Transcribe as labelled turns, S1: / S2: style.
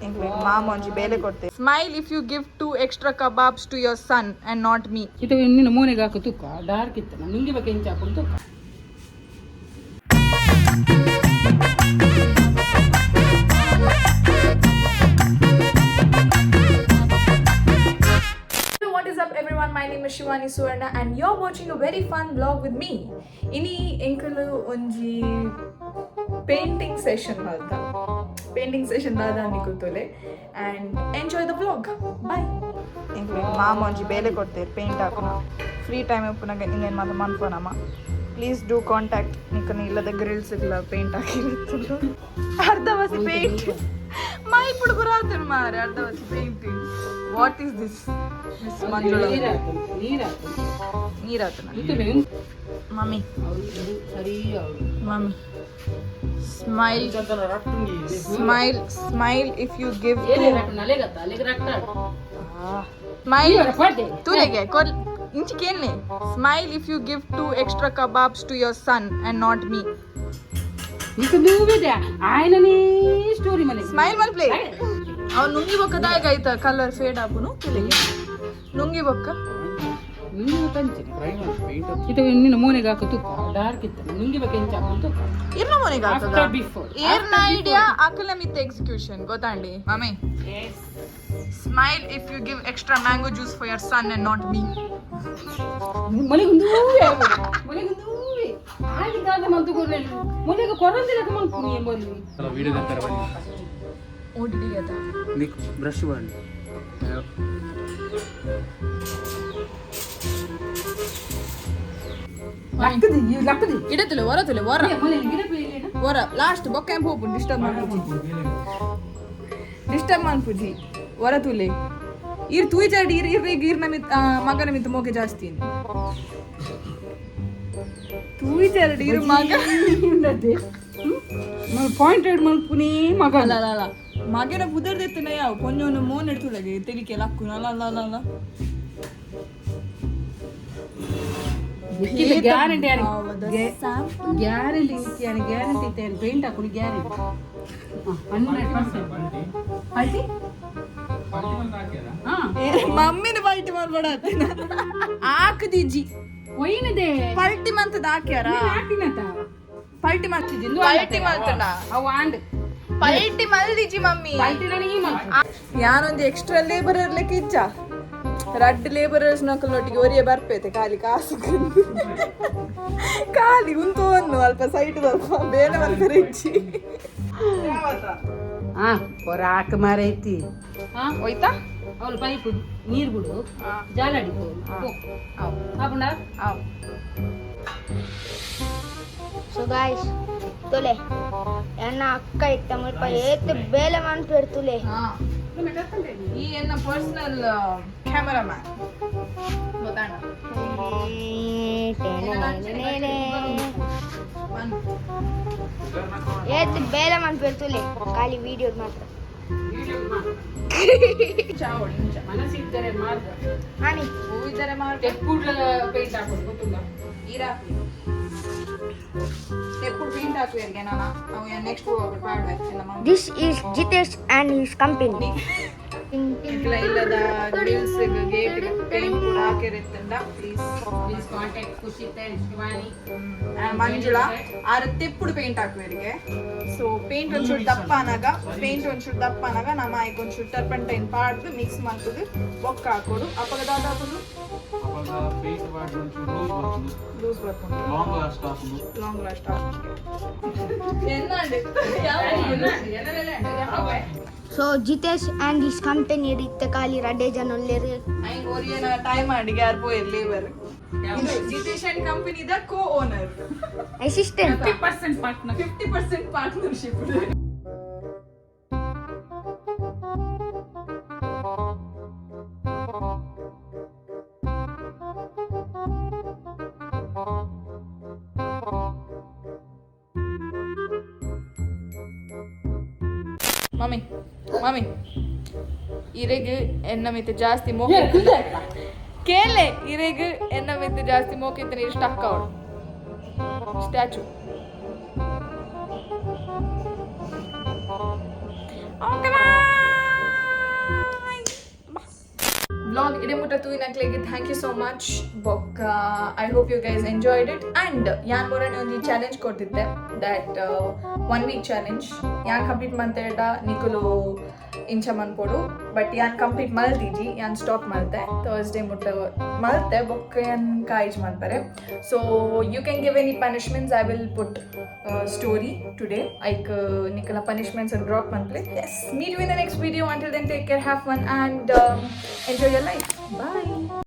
S1: Mom onji bele korte. Smile if you give 2 extra kebabs to your son and not me.
S2: Itu niನ್ನ ಮೂನೆಗೆ ಹಾಕು ತುಕ್ಕ dark ಇತ್ತು ನಿಂಗೆ ಬೇಕು ಹೆಂಚ ಹಾಕೊಂಡು ತುಕ್ಕ.
S1: What is up everyone, my name is Shivani Suvarna and you're watching a very fun vlog with me. Ini enkulu onji painting session malta. Painting session dada nikutole and enjoy the vlog. Bye. Enkulu mom onji bele korte paint hakuna. Free time uppunaga ingen mata manfonama. Please do contact nikani illada grills igla paint hakirutullu. Ardhavasi paint. Ma ippudu barathanu mare ardhavasi painting. What is this? Miss Manjula. ನೀರ್ ಹಾಕುನ mummy
S2: ಸರಿ
S1: mummy smile if you give ತೂಲೆಗೆ ಇಂಚಿಕೇನೆ smile if you give 2 extra kebabs to your son and not me.
S2: నీకు నువ్వేదే ఆయనని story మళ్ళీ
S1: smile ಮಲ್ play ಅವ್ ನುಂಗಿ ಬೊಕ್ಕದಾಗ ಆಯ್ತಾ ಕಲರ್ ಫೇಡ್ ಆಪುನು ತೂಲೆಗೆ ನುಂಗಿ ಬೊಕ್ಕ
S2: ಇದು ನಿನ್ನ ಮೂನೆಗೆ ಹಾಕು ತುಕ್ಕ ಡಾರ್ಕ್ ಇತ್ತು ನಿಂಗೆ ಬೇಕು ಹೆಂಚ ಹಾಕೊಂಡು ತುಕ್ಕ
S1: ಇರ್ನ ಮನೆಗೆ ಹಾಕದ ಏರ್ನ ಐಡಿಯಾ ಅಕಲ ಮಿತ್ ಎಕ್ಸಿಕ್ಯೂಷನ್ ಗೊತ್ತಾಂಡಿ mummy smile if you give extra mango juice for your son and not me.
S2: ಮನೆಗುಂದೂವೆ ಆಗಿದ್ದಾಗ ಮಂತು ಕೊರ್ರೆ ಮನೆಗೆ ಕೊರಂದಿಲ್ಲ ಮಂತು ಎಂಬಲ್ಲಿ
S3: ವಿಡಿಯೋ ತರ ಬನ್ನಿ
S1: ಓಡಿಡಿ ಅದ
S3: ನಿಕ್ ಬ್ರಷ್ ಬನ್ನಿ
S2: ಲಕ್ಕದಿ
S1: ಇಡತಲೆ ಹೊರತಲೆ ಹೊರ ಲಾಸ್ಟ್ ಬೊಕ್ಕ ಎಂಪ ಹೋಗ್ಬಿಟ್ಟು ಡಿಸ್ಟರ್ಬ್ ಮಾಡ್ಪುಜಿ ಹೊರ ತುಲೆ ಇರ್ ತೂಯ್ ಜಾಡಿ ಇರ್ನ ಮಿತ್ ಮಗನ ಮಿತ್ ಮೋಕೆ ಜಾಸ್ತಿ ತೂಯ್ ಜಾಡಿ ಇರ್ ಮಗ
S2: ಪಾಯಿಂಟೆಡ್ ಮಲ್ಪುನಿ ಮಗ
S1: ಅಲ್ಲ ಮಗನ ಪುದರ್ದೆತ್ತನ ಯಾವ ಕೊಂಜೊಂದು ಮೋನ್ ಎಡ್ತುಲಗೆ ತೆಲಿಕೆ ಲಕ್ಕು ಅಲ್ಲ
S2: ಗ್ಯಾರಂಟಿ ಗ್ಯಾರಂಟಿ ಗ್ಯಾರಂಟಿ ಪೇಂಟ್ ಹಾಕೊಂಡು ಗ್ಯಾರಂಟಿ 100%.
S1: ಮಮ್ಮಿನ ಪಲ್ಟಿ ಮಾಡ್ಬೇಡ ಹಾಕದಿಜ್ಜಿ
S2: ಒಯ್ನದೆ
S1: ಪಲ್ಟಿ ಮಂತದ ಹಾಕ್ಯಾರ ಪಲ್ಟಿ ಮಾಡ್ತಿದ್ದಿ ಪಲ್ಟಿ ಮಾಡ್ತಡ
S2: ಅವು ಆಂಡ್
S1: ಪಲ್ಟಿ ಮಲ್ದಿಜ್ಜಿ ಮಮ್ಮಿ ಯಾನೊಂದು ಎಕ್ಸ್ಟ್ರಾ ಲೇಬರ್ ಇರ್ಲಿಕ್ಕೆ ಇಚ್ಚ ರಡ್ ಲೇಬರರ್ಸ್ ನಕಲೊಟ್ಟಿಗೆ ಒರಿಯ ಬರ್ಪೈತೆ ಖಾಲಿ ಕಾಸು ಖಾಲಿ ಉಂಟು ಅನ್ನು ಅಲ್ಪ ಸೈಟ್ ಸ್ವಲ್ಪ ಬೇರೆ ಬರ್ತಾರೆ ಇಚ್ಚಿ
S2: ಹೊರ ಹಾಕ ಮಾರೈತಿ
S1: ಹೋಯ್ತಾ
S2: ಅವಳು ಪೈಪ್ ನೀರು ಬಿಡು ಜಾಲಡಿಕು ಹಾಕೊಂಡ
S4: So guys, tule enna akka itta mulpa ete bele man pertule
S1: ಈ ಎನ್ನ ಪರ್ಸನಲ್ ಕ್ಯಾಮರಾಮ್ಯಾನ್ ಗೊತ್ತಾಣ
S4: ete bele man pertule kali video matra
S2: ಮನಸ್ಸಿದ್ದರೆ ಮಾರ್ಗ
S4: ani
S1: ಹೂವಿದರೆ ಮಾಡಿ
S2: ಕೂಡ್ಲ ಪೇಂಟ್ ಹಾಕೋದು ಗೊತ್ತಿಲ್ಲ
S1: ಈರಾ ಎప్పుడు ಪೇಂಟ್ ಹಾಕುವರಿಗೆ ನಾನು ಅವು ನೆಕ್ಸ್ಟ್ ಪಾಡ್ಬೇಕು ನಮ್ಮ
S4: this is Jitesh and his company
S1: ಇಲ್ಲದ ಗ್ರಿಲ್ಸ್ ಗೇಟ್ ಪೇಂಟ್ ಕೂಡ ಹಾಕಿರುತ್ತಂಡ
S2: ಪ್ಲೀಸ್ ಕಾಂಟ್ಯಾಕ್ಟ್ ಖುಷಿತ್ ಅಂಡ್ ಶಿವಾನಿ
S1: ಮಂಜುಳಾ ಆರು ತೆಪ್ಪುಡು ಪೇಂಟ್ ಹಾಕುವರಿಗೆ ಸೊ ಪೇಂಟ್ ಒಂಚೂರು ದಪ್ಪ ಅನಾಗ ನಮ್ಮ ಆಯ್ಕೆ ಒಂಚೂರು ಟರ್ಪಂಟೈನ್ ಪಾಡ್ದು ಮಿಕ್ಸ್ ಮಾಡ್ತದೆ ಬೊಕ್ಕ ಹಾಕೋದು ಅಪ್ಪಗ ದಾದ ಹಾಕೋದು ಲೂಸ್ ಬರ್ಕೊಂಡು long last
S4: so Jitesh and his company ritte kali rade janollere
S1: ಐಂಗ್ ಒರಿಯನ ಟೈಮ್ ಮಾಡಿ ಯಾರು ಪೋಯರ್ ಲೇಬರ್ ಇದು Jitesh and company the co owner
S4: assistant
S2: 50% partner
S1: 50% partnership mummy ಇರೆಗೆ ಎನ್ನ ಮಿತ್ತು ಜಾಸ್ತಿ ಮೋಕೆ ಕೇಳೆ ಇರೆಗೆ ಎನ್ನ ಮಿತ್ತು ಜಾಸ್ತಿ ಮೋಕಿತ್ತನೆ ಇಷ್ಟು ಅಕ್ಕ ಅವಳು statue Oh, come on! vlog ide mutta tuinakleಗೆ thank you so much bokka I hope you guys enjoyed it and yan morane ondi challenge ಕೊಡ್ತಿದ್ದೆ that 1 week challenge yan complete ಮಾಡ್ತೇಡ ನಿಕುಲು ಇಂಚ ಮನ್ಪೋಡು ಬಟ್ ಯಾನ್ ಕಂಪ್ಲೀಟ್ ಮಲ್ತಿಜಿ ಯಾನ್ ಸ್ಟಾಪ್ ಮಲ್ತೆ Thursday ಮುಟ್ಟ ಮಲ್ತೆ ಬೊಕ್ಕ ಯಾನ್ ಕಾಯಿಜ್ ಮಾಡ್ತಾರೆ so you can give any punishments I will put story today ಐಕ್ ನಿಕಲ ಪನಿಷ್ಮೆಂಟ್ಸ್ ಅಂಡ್ ಡ್ರಾಪ್ ಮನ್ಪ್ಲೆ ಎಸ್ meet you in the next video until then take care have fun and enjoy your life bye